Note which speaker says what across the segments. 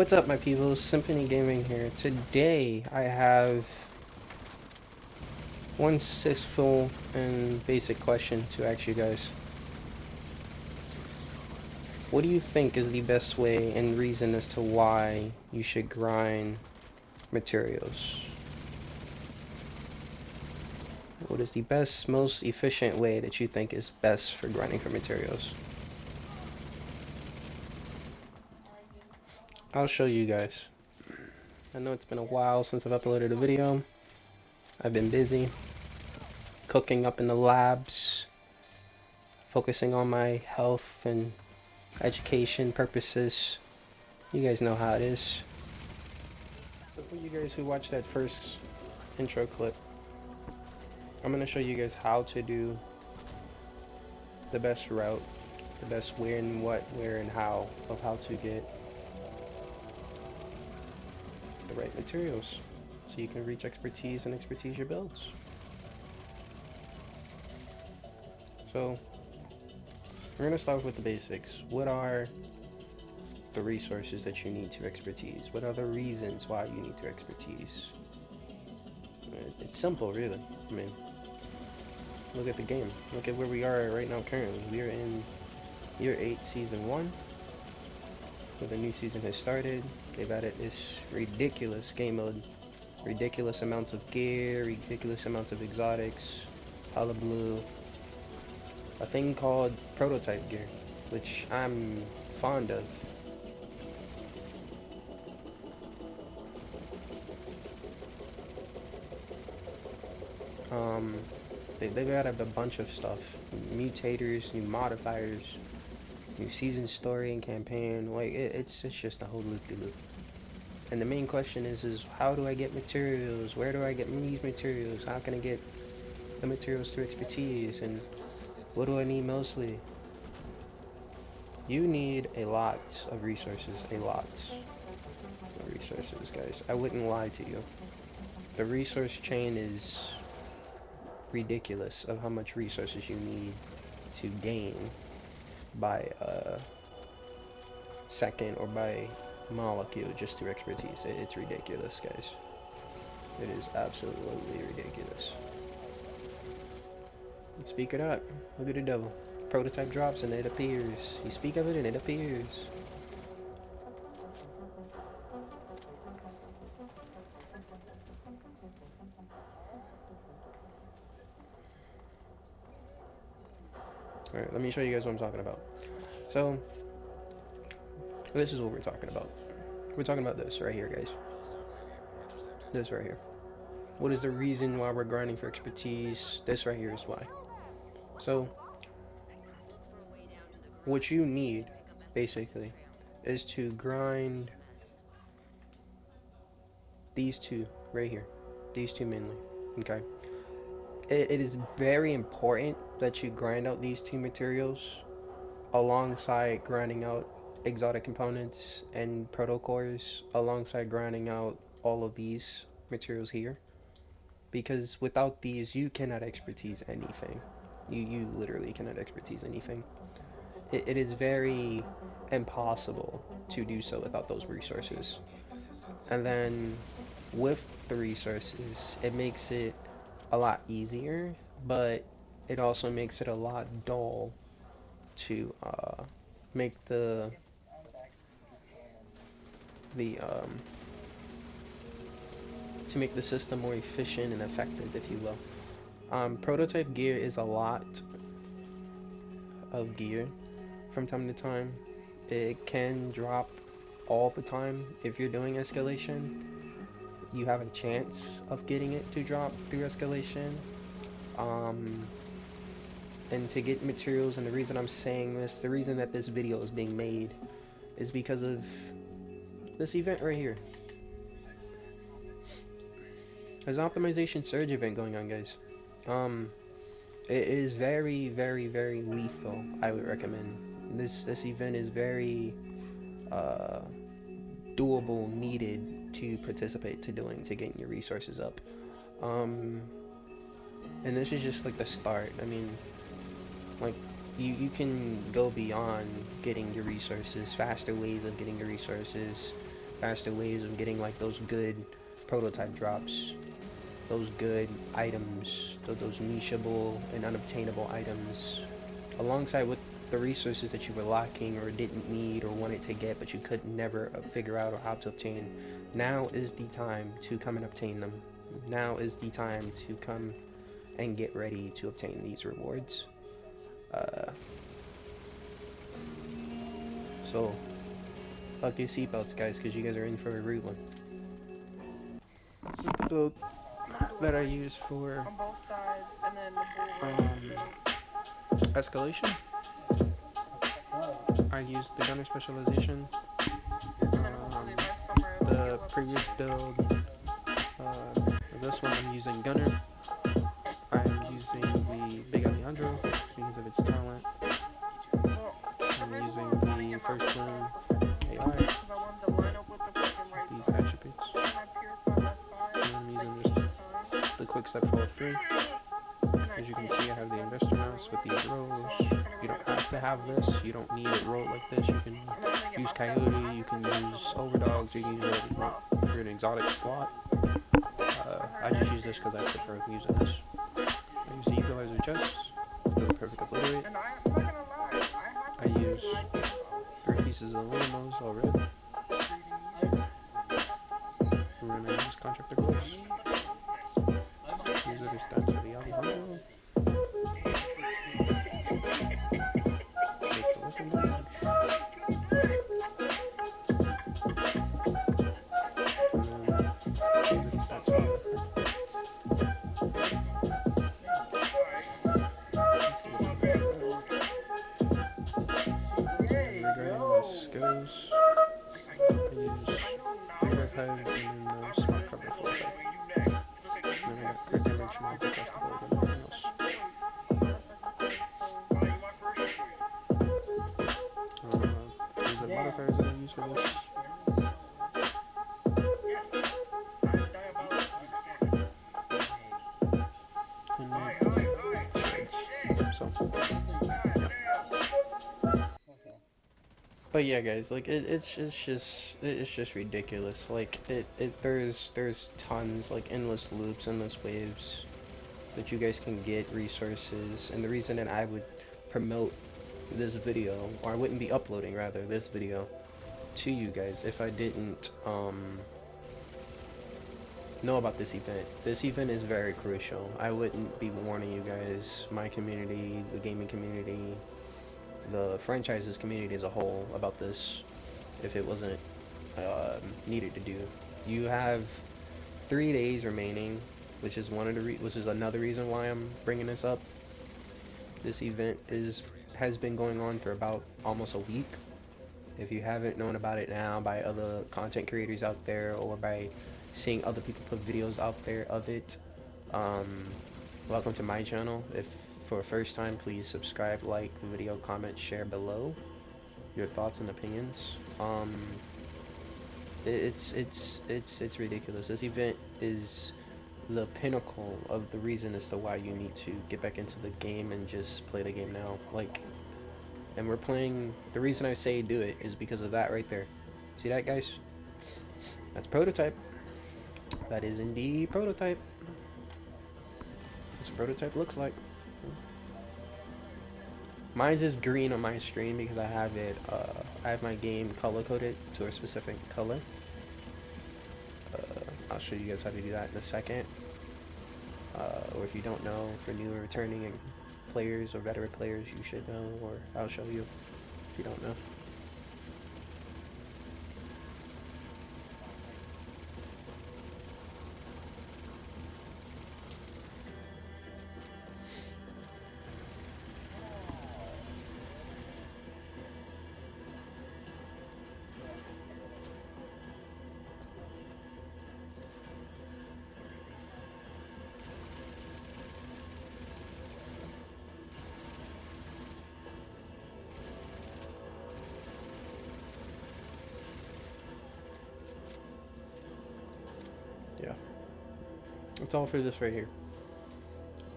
Speaker 1: What's up, my people? Symphony Gaming here. Today I have one simple and basic question to ask you guys. What do you think is the best way and reason as to why you should grind materials? What is the best, most efficient way that you think is best for grinding for materials? I'll show you guys. I know it's been a while since I've uploaded a video. I've been busy cooking up in the labs, focusing on my health and education purposes. You guys know how it is. So for you guys who watched that first intro clip, I'm going to show you guys how to do the best route, the best where and what, where and how of how to get the right materials so you can reach expertise and expertise your builds. So we're going to start with the basics. What are the resources that you need to expertise? What are the reasons why you need to expertise? It's simple, really. I mean, look at the game. Look at where we are right now currently. We are in Year 8, Season 1. So the new season has started. They've added this ridiculous game mode. Ridiculous amounts of gear, ridiculous amounts of exotics, blue. A thing called prototype gear, which I'm fond of. They've added a bunch of stuff. Mutators, new modifiers, new season story and campaign. Like, it's just a whole loop-de-loop. And the main question is how do I get materials? Where do I get these materials? How can I get the materials through expertise? And what do I need mostly? You need a lot of resources. A lot of resources, guys. I wouldn't lie to you. The resource chain is ridiculous of how much resources you need to gain by second or by molecule just through expertise. It's ridiculous, guys. It is absolutely ridiculous. Speak it up. Look at the devil. Prototype drops and it appears. You speak of it and it appears. Alright, let me show you guys what I'm talking about. So, this is what we're talking about. We're talking about this right here, guys. This right here. What is the reason why we're grinding for expertise? This right here is why. So, what you need, basically, is to grind these two right here. These two mainly. Okay? It is very important that you grind out these two materials alongside grinding out exotic components and protocores, alongside grinding out all of these materials here. Because without these, you cannot expertise anything. You literally cannot expertise anything. It is very impossible to do so without those resources. And then with the resources, it makes it a lot easier, but it also makes it a lot dull to make the to make the system more efficient and effective, if you will. Prototype gear is a lot of gear from time to time. It can drop all the time. If you're doing escalation, you have a chance of getting it to drop through escalation. And to get materials, and the reason I'm saying this, the reason that this video is being made is because of this event right here. There's an optimization surge event going on, guys. It is very, very, very lethal. I would recommend this event is very doable, needed to participate to getting your resources up. And this is just like the start. I mean, like you can go beyond getting your resources, faster ways of getting your resources, faster ways of getting like those good prototype drops, those good items, those nicheable and unobtainable items, alongside with the resources that you were lacking or didn't need or wanted to get but you could never figure out or how to obtain. Now is the time to come and obtain them. Now is the time to come and get ready to obtain these rewards. So, buckle your seatbelts, guys, because you guys are in for a rude one. This is the build that I use for escalation. I use the gunner specialization. The previous build, this one I'm using gunner. I'm using the Big Alejandro because of its talent. I'm using the first bloom AI, these attributes. And I'm using just the quick step forward 3. As you can see, I have the investor mouse with these rows. You don't have to have this. You don't need it rolled like this. You can use Coyote, you can use Overdogs, you can use whatever you want for an exotic slot. I just use this because I prefer using this. I use the equalizer chest for the perfect obliterate. I use 3 pieces of Lamos all red. And then I use contractor gloves. These are the stats for the Alejandro. Place the weapon damage. And then these are the stats for the goes. I use revive hive and then smart cover for the hive. And then I got crit damage from object across the board and nothing else. These are the modifiers that I use for this. And shreds. So, yeah. But yeah, guys, like it's just ridiculous. Like there's tons, like endless loops, endless waves that you guys can get resources. And the reason that I would promote this video, or I wouldn't be uploading rather this video to you guys if I didn't know about this event. This event is very crucial. I wouldn't be warning you guys, my community, the gaming community, the franchises community as a whole about this if it wasn't needed to do. You have 3 days remaining, which is another reason why I'm bringing this up. This event has been going on for about almost a week. If you haven't known about it now by other content creators out there or by seeing other people put videos out there of it, welcome to my channel. If for the first time, please subscribe, like the video, comment, share below your thoughts and opinions. It's ridiculous. This event is the pinnacle of the reason as to why you need to get back into the game and just play the game now. Like, and we're playing, the reason I say do it is because of that right there. See that, guys? That's prototype. That is indeed prototype. This prototype looks like. Mine's is green on my screen because I have it, I have my game color coded to a specific color. I'll show you guys how to do that in a second. Or if you don't know, for new or returning players or veteran players, you should know, or I'll show you if you don't know. Yeah, it's all for this right here.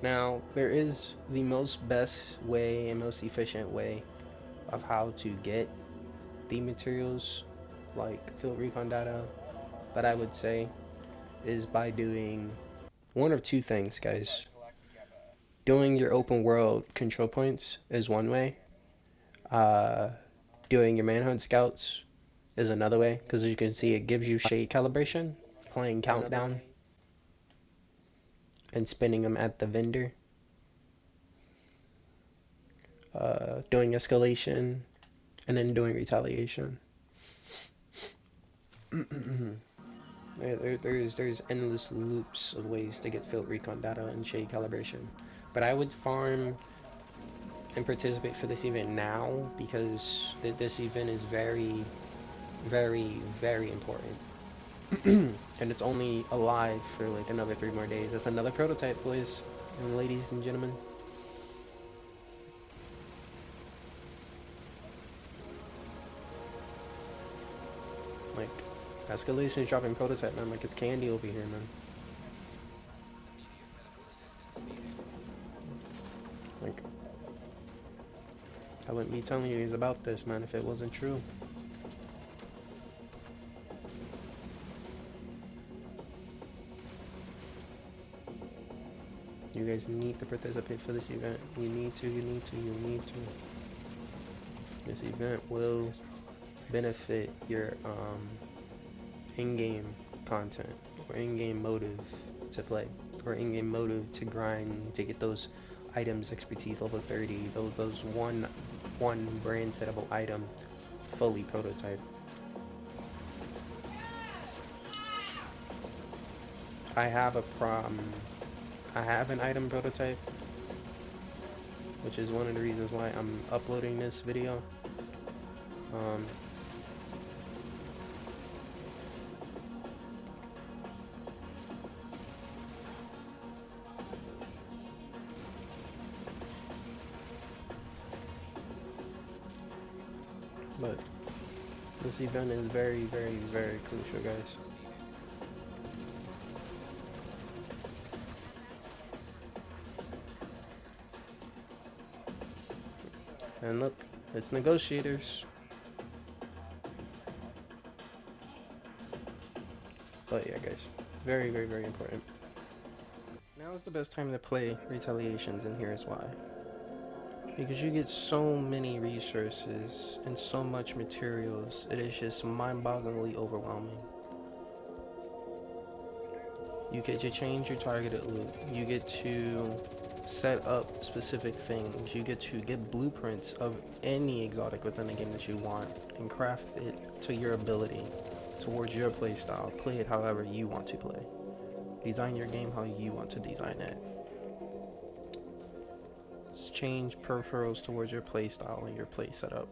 Speaker 1: Now, there is the most best way and most efficient way of how to get the materials like field recon data that I would say is by doing one of two things, guys. Doing your open world control points is one way. Uh, Doing your manhunt scouts is another way, because as you can see, it gives you shade calibration, playing countdown, and spinning them at the vendor. Doing escalation, and then doing retaliation. There's endless loops of ways to get field recon data and shade calibration, but I would farm and participate for this event now because this event is very, very, very important. And it's only alive for like another 3 more days. That's another prototype, boys and ladies and gentlemen. Like, escalation is dropping prototype, man. Like, it's candy over here, man. Like, I wouldn't be telling you guys about this, man, if it wasn't true. You guys need to participate for this event. You need to, you need to, you need to. This event will benefit your in-game content or in-game motive to play or in-game motive to grind to get those items expertise level 30, those one brand settable item fully prototype. I have a I have an item prototype, which is one of the reasons why I'm uploading this video. But this event is very, very, very crucial, guys. And look, it's negotiators. But yeah, guys, very, very, very important. Now is the best time to play retaliations, and here's why. Because you get so many resources and so much materials, it is just mind-bogglingly overwhelming. You get to change your targeted loot, you get to set up specific things, you get to get blueprints of any exotic within the game that you want, and craft it to your ability, towards your playstyle, play it however you want to play. Design your game how you want to design it. Change peripherals towards your playstyle and your play setup.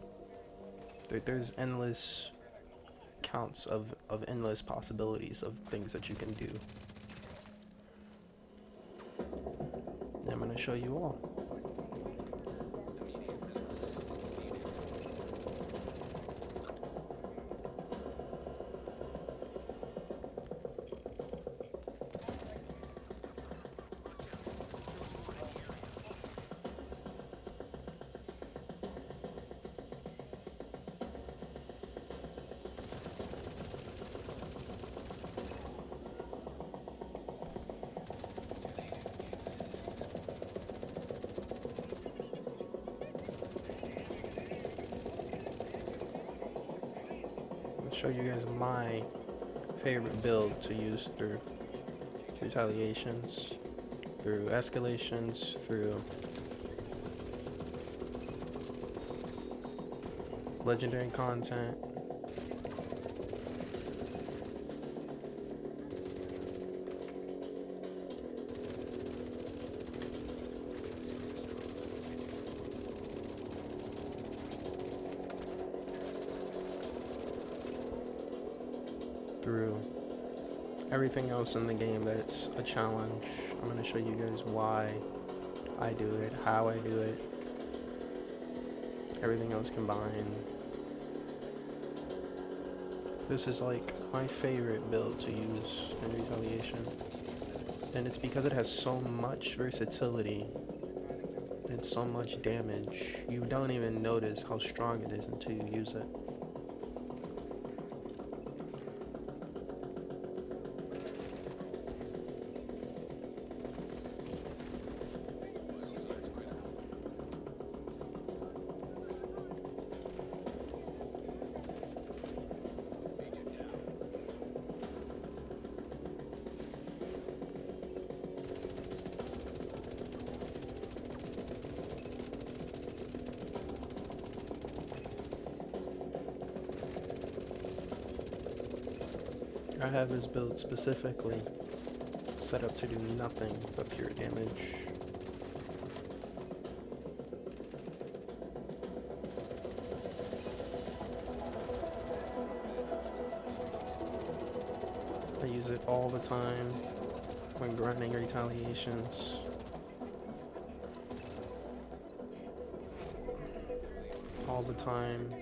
Speaker 1: There's endless counts of endless possibilities of things that you can do. And I'm going to show you all. Show you guys my favorite build to use through retaliations, through escalations, through legendary content. Through everything else in the game that's a challenge. I'm going to show you guys why I do it, how I do it, everything else combined. This is like my favorite build to use in retaliation, and it's because it has so much versatility and so much damage. You don't even notice how strong it is until you use it. I have this build specifically set up to do nothing but pure damage. I use it all the time when grinding retaliations. All the time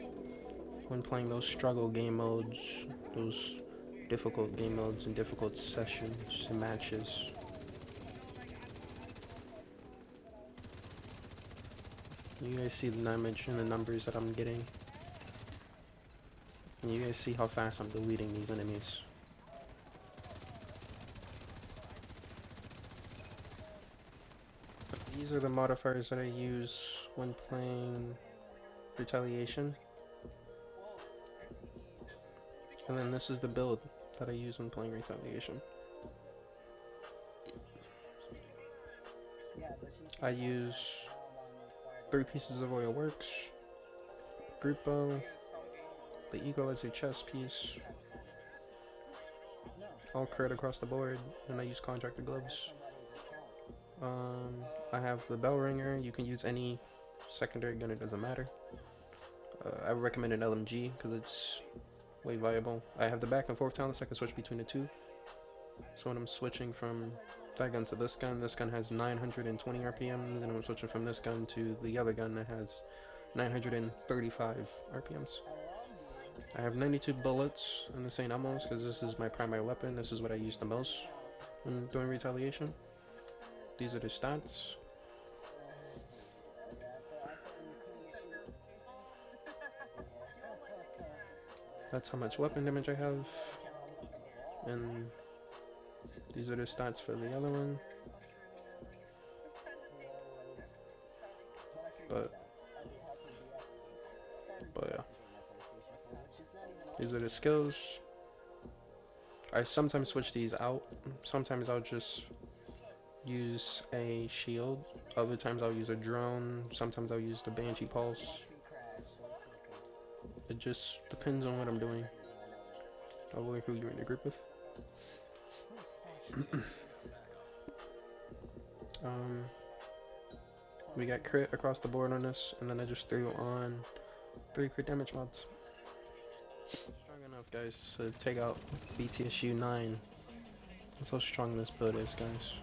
Speaker 1: when playing those struggle game modes, those difficult game modes and difficult sessions and matches. You guys see the damage and the numbers that I'm getting. And you guys see how fast I'm deleting these enemies. These are the modifiers that I use when playing retaliation. And then this is the build that I use when playing retaliation. I use 3 pieces of oil works, group bow, the eagle as a chest piece, all crit across the board, and I use contractor gloves. I have the bell ringer. You can use any secondary gun, it doesn't matter. I recommend an LMG because it's way viable. I have the back and forth talents, so I can switch between the two. So when I'm switching from that gun to this gun has 920 RPMs, and I'm switching from this gun to the other gun that has 935 RPMs. I have 92 bullets in the St. Elmo's because this is my primary weapon. This is what I use the most when doing retaliation. These are the stats. That's how much weapon damage I have. And these are the stats for the other one. But yeah. These are the skills. I sometimes switch these out. Sometimes I'll just use a shield. Other times I'll use a drone. Sometimes I'll use the Banshee Pulse. It just depends on what I'm doing. Or who you're in a group with. We got crit across the board on this, and then I just threw on 3 crit damage mods. Strong enough, guys, to take out BTSU 9. That's how strong this build is, guys.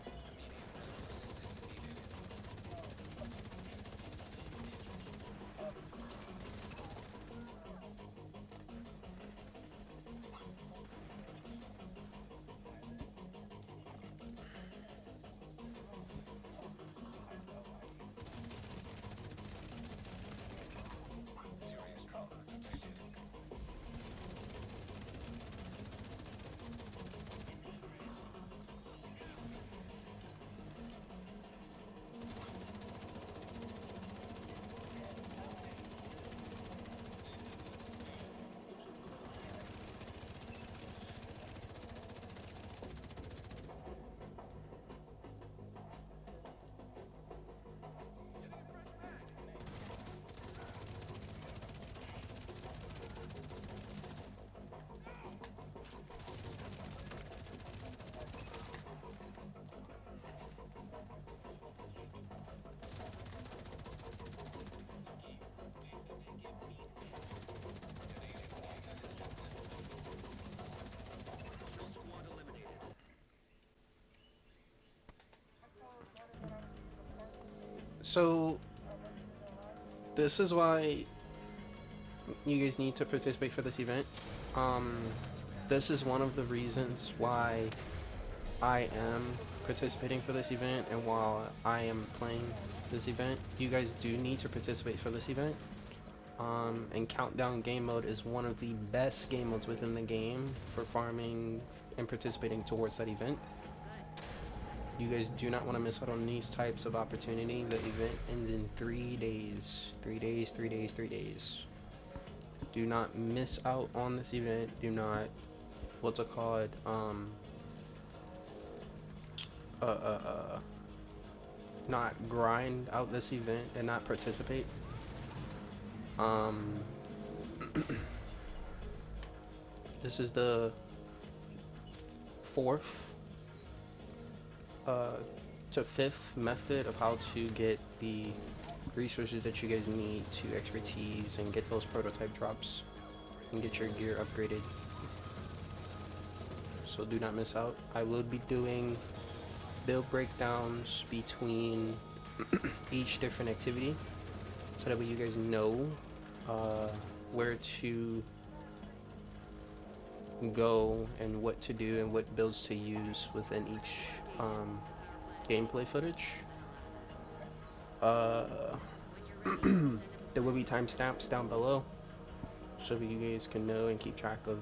Speaker 1: So, this is why you guys need to participate for this event. This is one of the reasons why I am participating for this event, and while I am playing this event, you guys do need to participate for this event. And Countdown game mode is one of the best game modes within the game for farming and participating towards that event. You guys do not want to miss out on these types of opportunity. The event ends in 3 days. 3 days, 3 days, 3 days. Do not miss out on this event. Do not, what's it called, not grind out this event and not participate. This is the fourth uh, to fifth method of how to get the resources that you guys need to expertise and get those prototype drops and get your gear upgraded. So do not miss out. I will be doing build breakdowns between each different activity so that way you guys know uh, where to go and what to do and what builds to use within each gameplay footage. Uh, there will be timestamps down below so that you guys can know and keep track of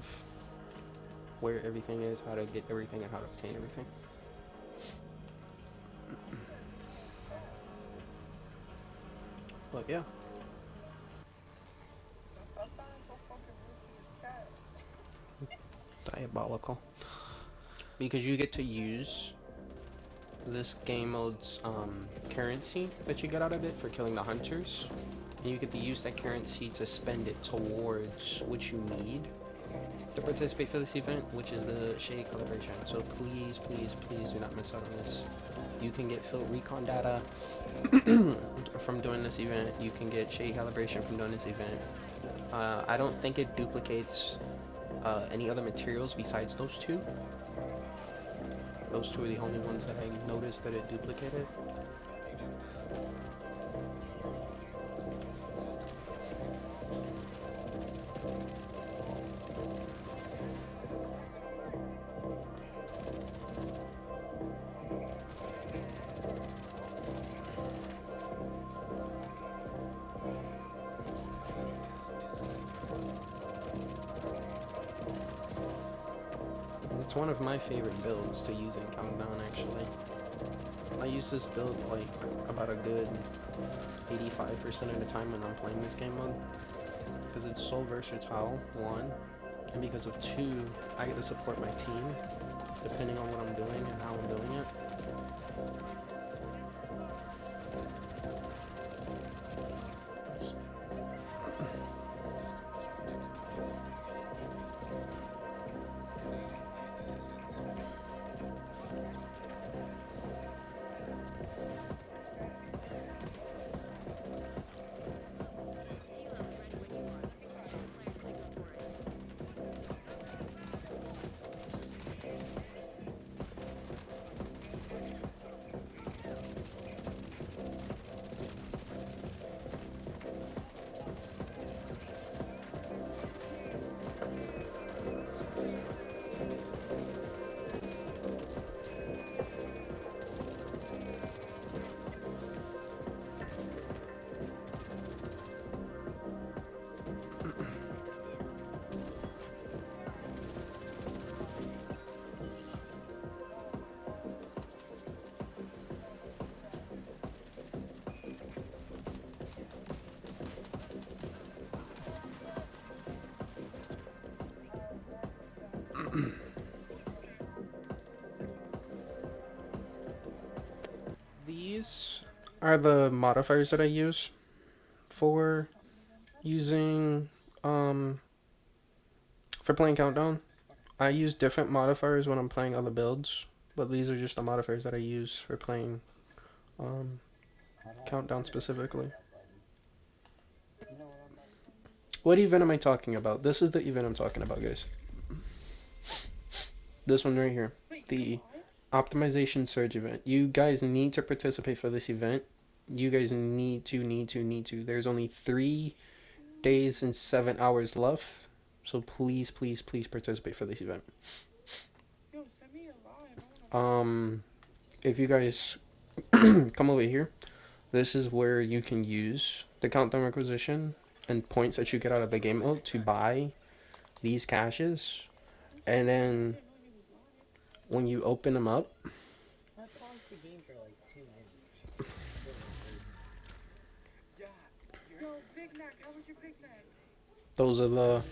Speaker 1: where everything is, how to get everything, and how to obtain everything. But yeah. Diabolical. Because you get to use this game mode's currency that you get out of it for killing the hunters. And you get to use that currency to spend it towards what you need to participate for this event, which is the shade calibration. So please, please, please do not miss out on this. You can get field recon data from doing this event. You can get shade calibration from doing this event. I don't think it duplicates any other materials besides those two. Those two are the only ones that I noticed that it duplicated. It's one of my favorite builds to use in Countdown, actually. I use this build like about a good 85% of the time when I'm playing this game mode. Because it's so versatile, one, and because of two, I get to support my team, depending on what I'm doing and how I'm doing it. These are the modifiers that I use for using, for playing Countdown. I use different modifiers when I'm playing other builds, but these are just the modifiers that I use for playing um, Countdown specifically. What event am I talking about? This is the event I'm talking about, guys. This one right here. The optimization surge event. You guys need to participate for this event. You guys need to. There's only 3 days and 7 hours left. So please, please, please participate for this event. If you guys come over here, this is where you can use the countdown requisition and points that you get out of the game mode to buy these caches. And then when you open them up, those are the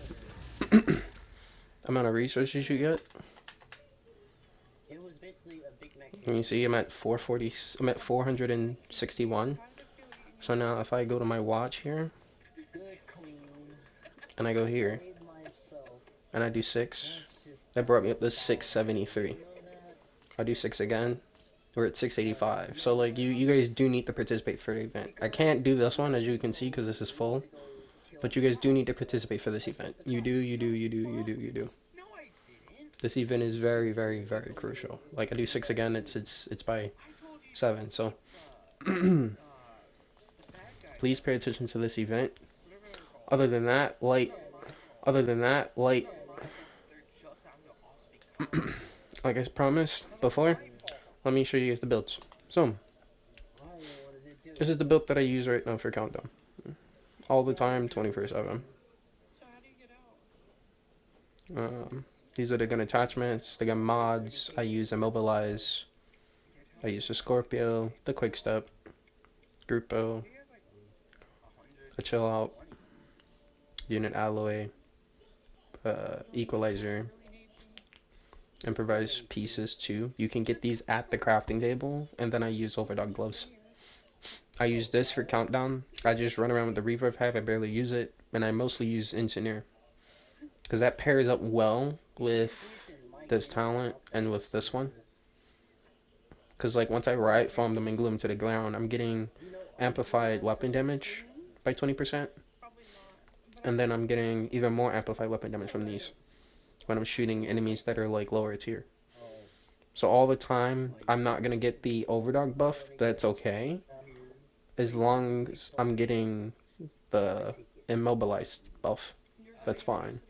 Speaker 1: amount of resources you get. And you see I'm at 440, I'm at 461. So now if I go to my watch here, and I go here, and I do 6, that brought me up to 673. I do 6 again. We're at 685. So like you guys do need to participate for the event. I can't do this one as you can see because this is full. But you guys do need to participate for this event. You do, you do, you do, you do, you do. This event is very, very, very crucial. Like I do 6 again, it's by 7. So please pay attention to this event. Other than that, light. Other than that, light. Like I promised before, let me show you guys the builds. So this is the build that I use right now for countdown. All the time, 24/7. These are the gun attachments, the gun mods. I use Immobilize. I use the Scorpio, the Quick Step, Grupo, the Chill Out, Unit Alloy, Equalizer, Improvised Pieces too. You can get these at the crafting table, and then I use Overdog Gloves. I use this for countdown. I just run around with the Reverb Hive, I barely use it, and I mostly use Engineer. Because that pairs up well with this talent and with this one. Because like once I right foam them and glue them to the ground, I'm getting amplified weapon damage by 20%. And then I'm getting even more amplified weapon damage from these when I'm shooting enemies that are like lower tier. So all the time, I'm not going to get the overdog buff, that's okay. As long as I'm getting the immobilized buff, that's fine.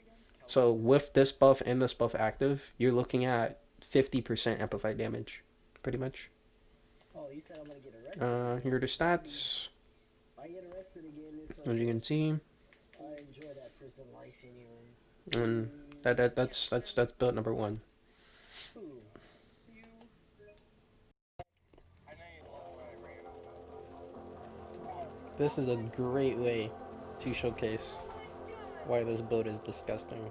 Speaker 1: So with this buff and this buff active, you're looking at 50% amplified damage, pretty much. Here are the stats. As you can see, and that's build number one. This is a great way to showcase why this build is disgusting.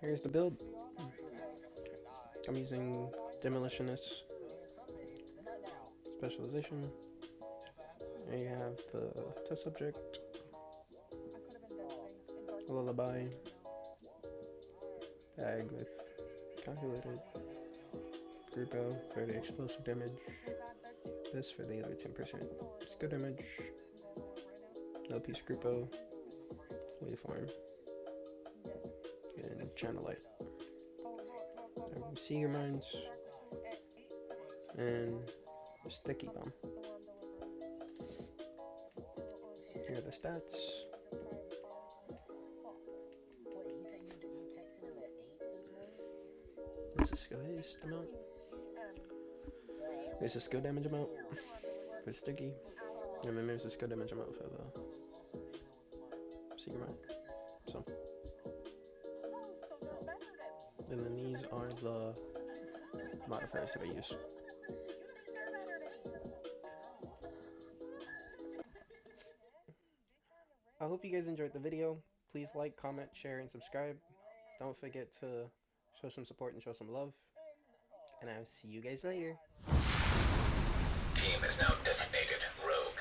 Speaker 1: Here's the build. I'm using Demolitionist specialization. And you have the test subject, lullaby, bag with calculated, grupo for the explosive damage, this for the other 10% skill damage, no piece grupo, waveform, and channel light. Seeger mines, and sticky bomb. Here are the stats. There's the skill haste amount. There's the skill damage amount for sticky. And then there's the skill damage amount for the Seeger mine. So. And then these are the modifiers that I use. I hope you guys enjoyed the video. Please like, comment, share, and subscribe. Don't forget to show some support and show some love. And I'll see you guys later.
Speaker 2: Team is now designated Rogue.